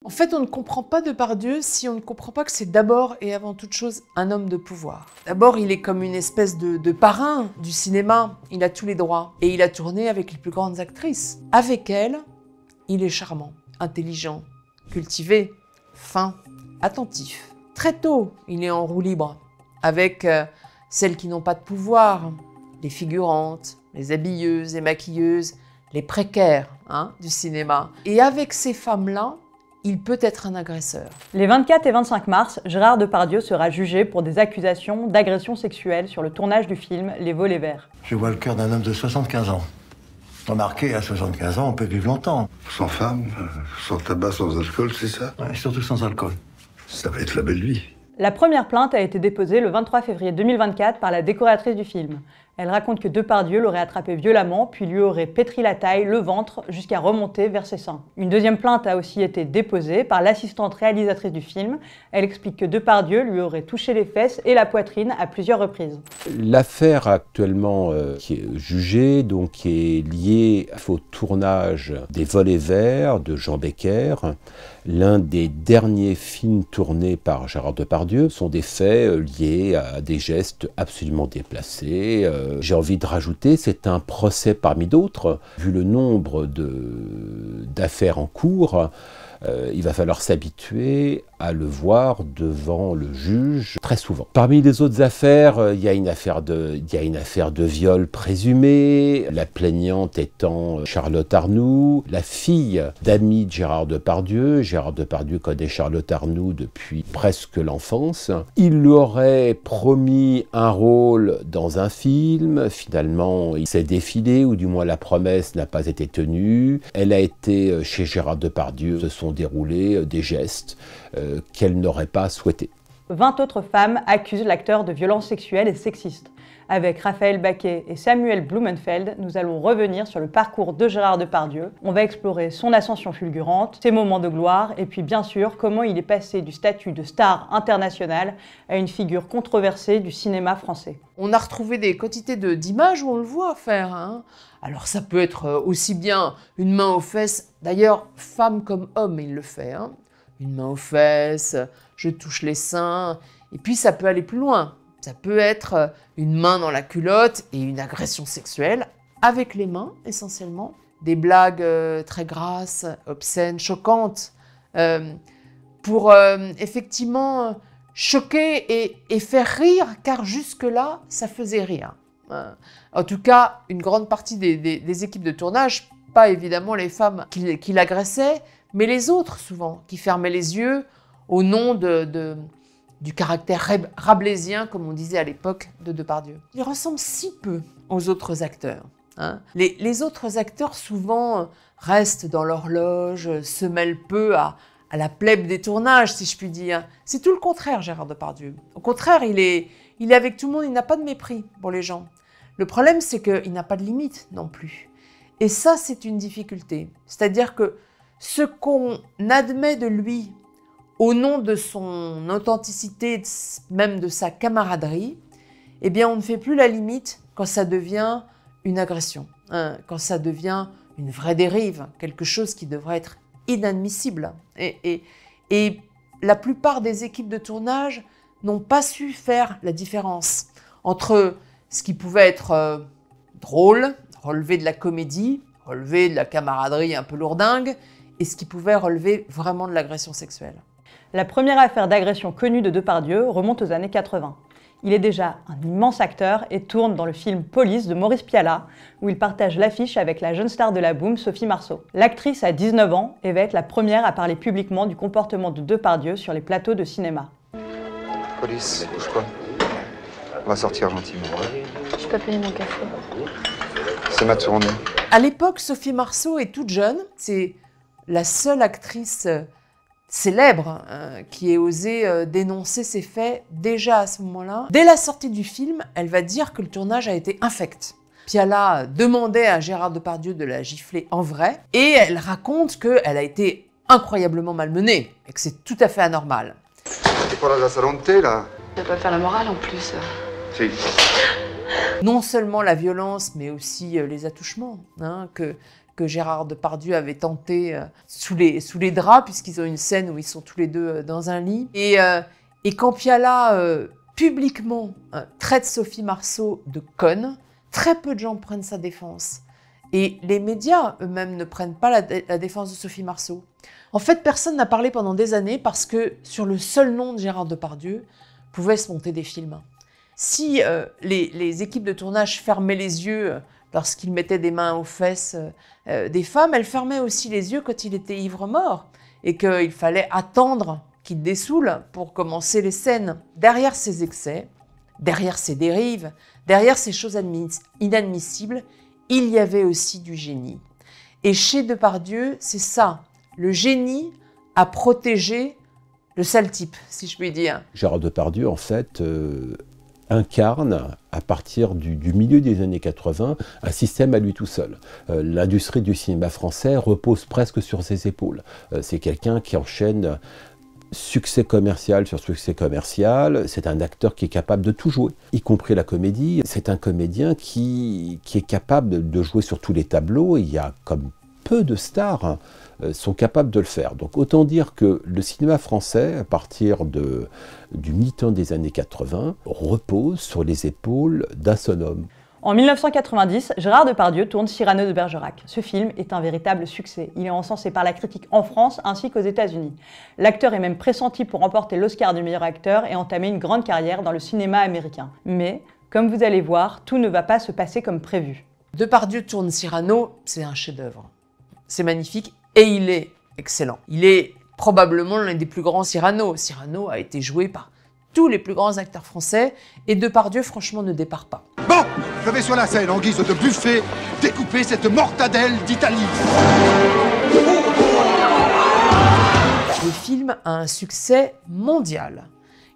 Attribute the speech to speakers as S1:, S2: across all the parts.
S1: En fait, on ne comprend pas Depardieu si on ne comprend pas que c'est d'abord et avant toute chose un homme de pouvoir. D'abord, il est comme une espèce de parrain du cinéma. Il a tous les droits. Et il a tourné avec les plus grandes actrices. Avec elles, il est charmant, intelligent, cultivé, fin, attentif. Très tôt, il est en roue libre avec celles qui n'ont pas de pouvoir, les figurantes, les habilleuses et maquilleuses, les précaires du cinéma. Et avec ces femmes-là, il peut être un agresseur.
S2: Les 24 et 25 mars, Gérard Depardieu sera jugé pour des accusations d'agression sexuelle sur le tournage du film Les Volets Verts.
S3: Je vois le cœur d'un homme de 75 ans. Remarquez, à 75 ans, on peut vivre longtemps.
S4: Sans femme, sans tabac, sans alcool, c'est ça?
S3: Ouais, surtout sans alcool.
S4: Ça va être la belle vie.
S2: La première plainte a été déposée le 23 février 2024 par la décoratrice du film. Elle raconte que Depardieu l'aurait attrapé violemment, puis lui aurait pétri la taille, le ventre, jusqu'à remonter vers ses seins. Une deuxième plainte a aussi été déposée par l'assistante réalisatrice du film. Elle explique que Depardieu lui aurait touché les fesses et la poitrine à plusieurs reprises.
S5: L'affaire actuellement qui est jugée, donc qui est liée au tournage des Volets Verts de Jean Becker, l'un des derniers films tournés par Gérard Depardieu, sont des faits liés à des gestes absolument déplacés. J'ai envie de rajouter, c'est un procès parmi d'autres. Vu le nombre d'affaires en cours, il va falloir s'habituer à le voir devant le juge très souvent. Parmi les autres affaires, il y a une affaire de viol présumé, la plaignante étant Charlotte Arnoult, la fille d'amis de Gérard Depardieu. Gérard Depardieu connaît Charlotte Arnoult depuis presque l'enfance. Il lui aurait promis un rôle dans un film. Finalement, il s'est défilé, ou du moins la promesse n'a pas été tenue. Elle a été chez Gérard Depardieu. Se sont déroulés des gestes qu'elle n'aurait pas souhaité.
S2: 20 autres femmes accusent l'acteur de violences sexuelles et sexistes. Avec Raphaël Baquet et Samuel Blumenfeld, nous allons revenir sur le parcours de Gérard Depardieu. On va explorer son ascension fulgurante, ses moments de gloire, et puis bien sûr comment il est passé du statut de star internationale à une figure controversée du cinéma français.
S1: On a retrouvé des quantités d'images où on le voit faire. Alors ça peut être aussi bien une main aux fesses, d'ailleurs femme comme homme il le fait. Une main aux fesses, je touche les seins, et puis ça peut aller plus loin. Ça peut être une main dans la culotte et une agression sexuelle, avec les mains essentiellement. Des blagues très grasses, obscènes, choquantes, pour effectivement choquer et faire rire, car jusque-là, ça faisait rire. En tout cas, une grande partie des équipes de tournage, pas évidemment les femmes qui l'agressaient, mais les autres souvent, qui fermaient les yeux au nom du caractère rabelaisien, comme on disait à l'époque de Depardieu. Il ressemble si peu aux autres acteurs. Les autres acteurs souvent restent dans leur loge, se mêlent peu à la plèbe des tournages, si je puis dire. C'est tout le contraire, Gérard Depardieu. Au contraire, il est avec tout le monde, il n'a pas de mépris pour les gens. Le problème, c'est qu'il n'a pas de limite non plus. Et ça, c'est une difficulté. C'est-à-dire que ce qu'on admet de lui au nom de son authenticité, même de sa camaraderie, eh bien, on ne fait plus la limite quand ça devient une agression, quand ça devient une vraie dérive, quelque chose qui devrait être inadmissible. Et la plupart des équipes de tournage n'ont pas su faire la différence entre ce qui pouvait être drôle, relever de la comédie, relever de la camaraderie un peu lourdingue, et ce qui pouvait relever vraiment de l'agression sexuelle.
S2: La première affaire d'agression connue de Depardieu remonte aux années 80. Il est déjà un immense acteur et tourne dans le film Police de Maurice Pialat, où il partage l'affiche avec la jeune star de la boom, Sophie Marceau. L'actrice a 19 ans et va être la première à parler publiquement du comportement de Depardieu sur les plateaux de cinéma.
S6: Police, bouge pas. On va sortir gentiment.
S7: Je peux payer mon café.
S6: C'est ma tournée.
S1: À l'époque, Sophie Marceau est toute jeune. C'est la seule actrice célèbre qui ait osé dénoncer ces faits déjà à ce moment-là. Dès la sortie du film, elle va dire que le tournage a été infect. Pialat demandait à Gérard Depardieu de la gifler en vrai, et elle raconte qu'elle a été incroyablement malmenée, et que c'est tout à fait anormal.
S6: C'est quoi la salon de thé, là?
S7: Tu vas pas faire la morale en plus.
S6: Si.
S1: Non seulement la violence, mais aussi les attouchements, que Gérard Depardieu avait tenté sous les draps, puisqu'ils ont une scène où ils sont tous les deux dans un lit. Et quand Piala publiquement traite Sophie Marceau de conne, très peu de gens prennent sa défense. Et les médias eux-mêmes ne prennent pas la défense de Sophie Marceau. En fait, personne n'a parlé pendant des années parce que sur le seul nom de Gérard Depardieu pouvaient se monter des films. Si les équipes de tournage fermaient les yeux lorsqu'il mettait des mains aux fesses des femmes, elles fermaient aussi les yeux quand il était ivre-mort et qu'il fallait attendre qu'il dessoule pour commencer les scènes. Derrière ces excès, derrière ces dérives, derrière ces choses inadmissibles, il y avait aussi du génie. Et chez Depardieu, c'est ça, le génie à protéger le sale type, si je puis dire.
S5: Gérard Depardieu, en fait, incarne, à partir du milieu des années 80, un système à lui tout seul. L'industrie du cinéma français repose presque sur ses épaules. C'est quelqu'un qui enchaîne succès commercial sur succès commercial. C'est un acteur qui est capable de tout jouer, y compris la comédie. C'est un comédien qui est capable de jouer sur tous les tableaux. Il y a comme peu de stars sont capables de le faire. Donc autant dire que le cinéma français, à partir du mi-temps des années 80, repose sur les épaules d'un seul homme.
S2: En 1990, Gérard Depardieu tourne Cyrano de Bergerac. Ce film est un véritable succès. Il est encensé par la critique en France ainsi qu'aux États-Unis. L'acteur est même pressenti pour remporter l'Oscar du meilleur acteur et entamer une grande carrière dans le cinéma américain. Mais, comme vous allez voir, tout ne va pas se passer comme prévu.
S1: Depardieu tourne Cyrano, c'est un chef-d'œuvre. C'est magnifique et il est excellent. Il est probablement l'un des plus grands Cyrano. Cyrano a été joué par tous les plus grands acteurs français et Depardieu, franchement, ne départ pas.
S8: Bon, je vais sur la scène en guise de buffet découper cette mortadelle d'Italie.
S1: Le film a un succès mondial.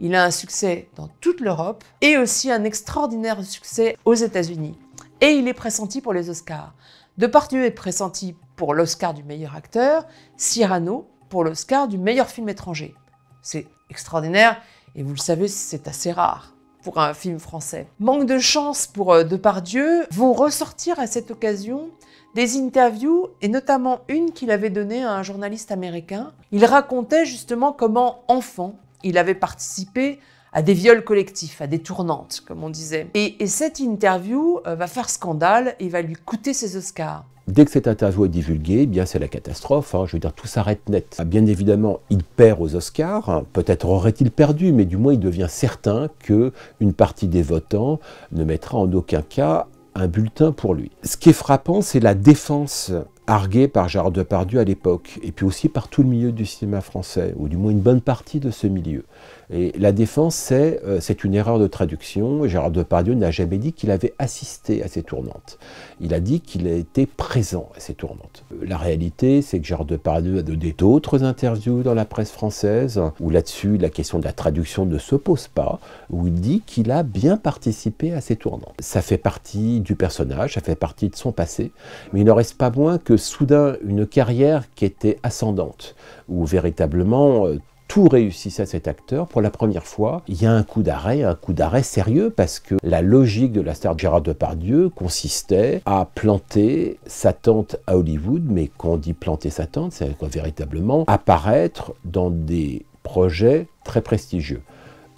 S1: Il a un succès dans toute l'Europe et aussi un extraordinaire succès aux États-Unis. Et il est pressenti pour les Oscars. Depardieu est pressenti pour l'Oscar du meilleur acteur, Cyrano pour l'Oscar du meilleur film étranger. C'est extraordinaire et vous le savez, c'est assez rare pour un film français. Manque de chance pour Depardieu, vont ressortir à cette occasion des interviews, et notamment une qu'il avait donnée à un journaliste américain. Il racontait justement comment, enfant, il avait participé à des viols collectifs, à des tournantes, comme on disait. Et cette interview va faire scandale et va lui coûter ses Oscars.
S5: Dès que cette interview est divulguée, eh bien c'est la catastrophe, je veux dire, tout s'arrête net. Bien évidemment, il perd aux Oscars, peut-être aurait-il perdu, mais du moins il devient certain qu'une partie des votants ne mettra en aucun cas un bulletin pour lui. Ce qui est frappant, c'est la défense arguée par Gérard Depardieu à l'époque, et puis aussi par tout le milieu du cinéma français, ou du moins une bonne partie de ce milieu. Et la défense, c'est une erreur de traduction. Gérard Depardieu n'a jamais dit qu'il avait assisté à ces tournantes. Il a dit qu'il a été présent à ces tournantes. La réalité, c'est que Gérard Depardieu a donné d'autres interviews dans la presse française, où là-dessus, la question de la traduction ne se pose pas, où il dit qu'il a bien participé à ces tournantes. Ça fait partie du personnage, ça fait partie de son passé, mais il n'en reste pas moins que soudain, une carrière qui était ascendante, où véritablement tout réussissait à cet acteur. Pour la première fois, il y a un coup d'arrêt sérieux, parce que la logique de la star de Gérard Depardieu consistait à planter sa tente à Hollywood, mais quand on dit planter sa tente, c'est véritablement apparaître dans des projets très prestigieux.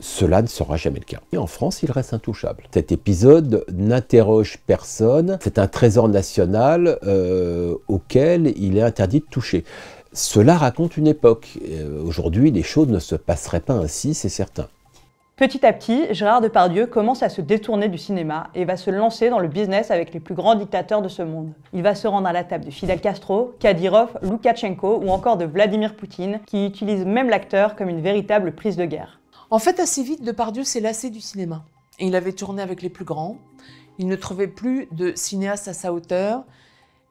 S5: Cela ne sera jamais le cas. Et en France, il reste intouchable. Cet épisode n'interroge personne. C'est un trésor national auquel il est interdit de toucher. Cela raconte une époque. Aujourd'hui, les choses ne se passeraient pas ainsi, c'est certain.
S2: Petit à petit, Gérard Depardieu commence à se détourner du cinéma et va se lancer dans le business avec les plus grands dictateurs de ce monde. Il va se rendre à la table de Fidel Castro, Kadyrov, Loukachenko ou encore de Vladimir Poutine, qui utilise même l'acteur comme une véritable prise de guerre.
S1: En fait, assez vite, Depardieu s'est lassé du cinéma. Et il avait tourné avec les plus grands. Il ne trouvait plus de cinéaste à sa hauteur.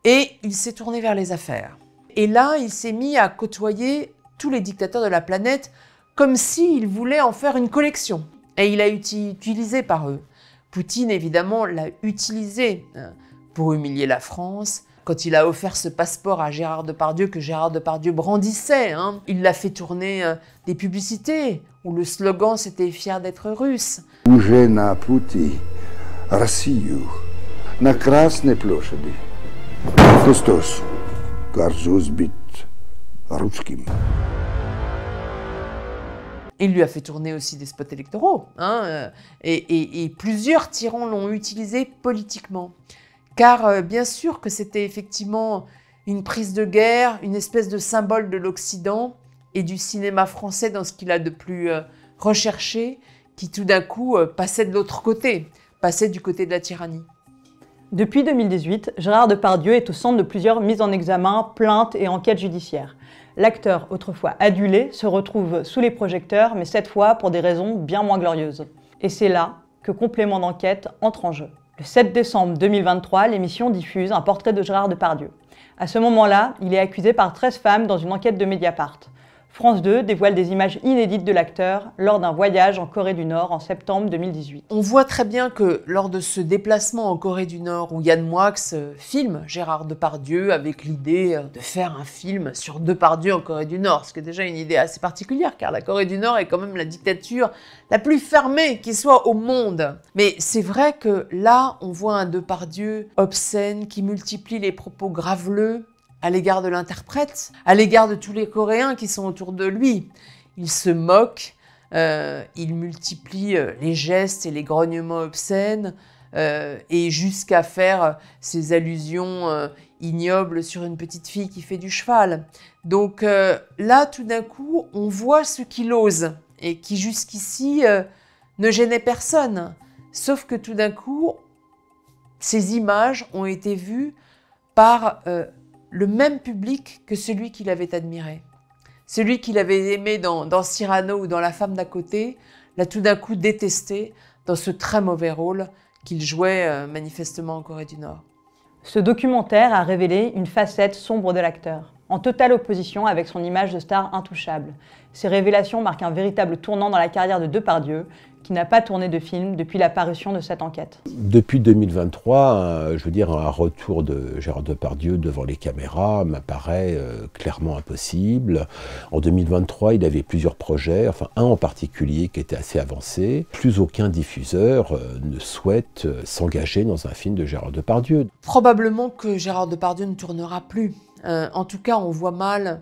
S1: Et il s'est tourné vers les affaires. Et là, il s'est mis à côtoyer tous les dictateurs de la planète comme s'il voulait en faire une collection. Et il a été utilisé par eux. Poutine, évidemment, l'a utilisé pour humilier la France. Quand il a offert ce passeport à Gérard Depardieu, que Gérard Depardieu brandissait, il l'a fait tourner des publicités où le slogan c'était « Fier d'être russe ».
S4: Уже на пути Россию на Красной площади Kostos, Karzos bit Ruskim.
S1: Il lui a fait tourner aussi des spots électoraux, hein, et plusieurs tyrans l'ont utilisé politiquement. Car bien sûr que c'était effectivement une prise de guerre, une espèce de symbole de l'Occident et du cinéma français dans ce qu'il a de plus recherché, qui tout d'un coup passait de l'autre côté, passait du côté de la tyrannie.
S2: Depuis 2018, Gérard Depardieu est au centre de plusieurs mises en examen, plaintes et enquêtes judiciaires. L'acteur, autrefois adulé, se retrouve sous les projecteurs, mais cette fois pour des raisons bien moins glorieuses. Et c'est là que Complément d'enquête entre en jeu. Le 7 décembre 2023, l'émission diffuse un portrait de Gérard Depardieu. À ce moment-là, il est accusé par 13 femmes dans une enquête de Mediapart. France 2 dévoile des images inédites de l'acteur lors d'un voyage en Corée du Nord en septembre 2018.
S1: On voit très bien que lors de ce déplacement en Corée du Nord où Yann Moix filme Gérard Depardieu avec l'idée de faire un film sur Depardieu en Corée du Nord, ce qui est déjà une idée assez particulière car la Corée du Nord est quand même la dictature la plus fermée qui soit au monde. Mais c'est vrai que là, on voit un Depardieu obscène qui multiplie les propos graveleux à l'égard de l'interprète, à l'égard de tous les Coréens qui sont autour de lui. Il se moque, il multiplie les gestes et les grognements obscènes, et jusqu'à faire ces allusions ignobles sur une petite fille qui fait du cheval. Donc là, tout d'un coup, on voit ce qu'il ose, et qui jusqu'ici ne gênait personne. Sauf que tout d'un coup, ces images ont été vues par le même public que celui qu'il avait admiré. Celui qu'il avait aimé dans Cyrano ou dans La femme d'à côté, l'a tout d'un coup détesté dans ce très mauvais rôle qu'il jouait manifestement en Corée du Nord.
S2: Ce documentaire a révélé une facette sombre de l'acteur, en totale opposition avec son image de star intouchable. Ces révélations marquent un véritable tournant dans la carrière de Depardieu, qui n'a pas tourné de film depuis la parution de cette enquête.
S5: Depuis 2023, je veux dire, un retour de Gérard Depardieu devant les caméras m'apparaît clairement impossible. En 2023, il avait plusieurs projets, enfin un en particulier qui était assez avancé. Plus aucun diffuseur ne souhaite s'engager dans un film de Gérard Depardieu.
S1: Probablement que Gérard Depardieu ne tournera plus. En tout cas, on voit mal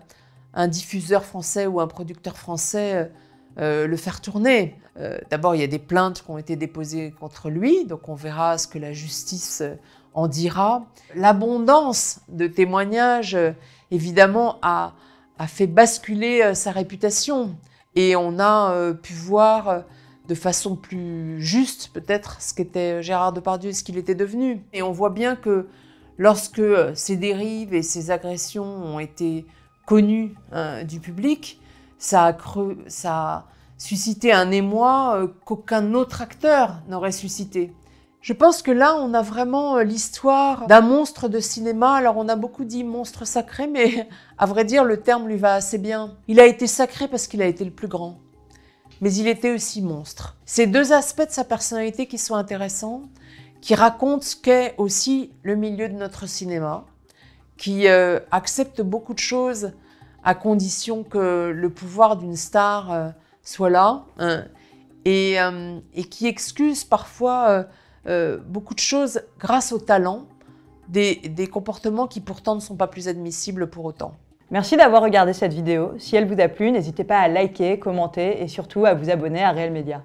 S1: un diffuseur français ou un producteur français le faire tourner. D'abord, il y a des plaintes qui ont été déposées contre lui, donc on verra ce que la justice en dira. L'abondance de témoignages, évidemment, a fait basculer sa réputation. Et on a pu voir de façon plus juste, peut-être, ce qu'était Gérard Depardieu et ce qu'il était devenu. Et on voit bien que lorsque ces dérives et ces agressions ont été connues du public, ça a suscité un émoi qu'aucun autre acteur n'aurait suscité. Je pense que là, on a vraiment l'histoire d'un monstre de cinéma. Alors, on a beaucoup dit monstre sacré, mais à vrai dire, le terme lui va assez bien. Il a été sacré parce qu'il a été le plus grand. Mais il était aussi monstre. C'est deux aspects de sa personnalité qui sont intéressants, qui racontent ce qu'est aussi le milieu de notre cinéma, qui accepte beaucoup de choses à condition que le pouvoir d'une star soit là, hein, et qui excuse parfois beaucoup de choses grâce au talent, des comportements qui pourtant ne sont pas plus admissibles pour autant.
S2: Merci d'avoir regardé cette vidéo. Si elle vous a plu, n'hésitez pas à liker, commenter et surtout à vous abonner à Réel Média.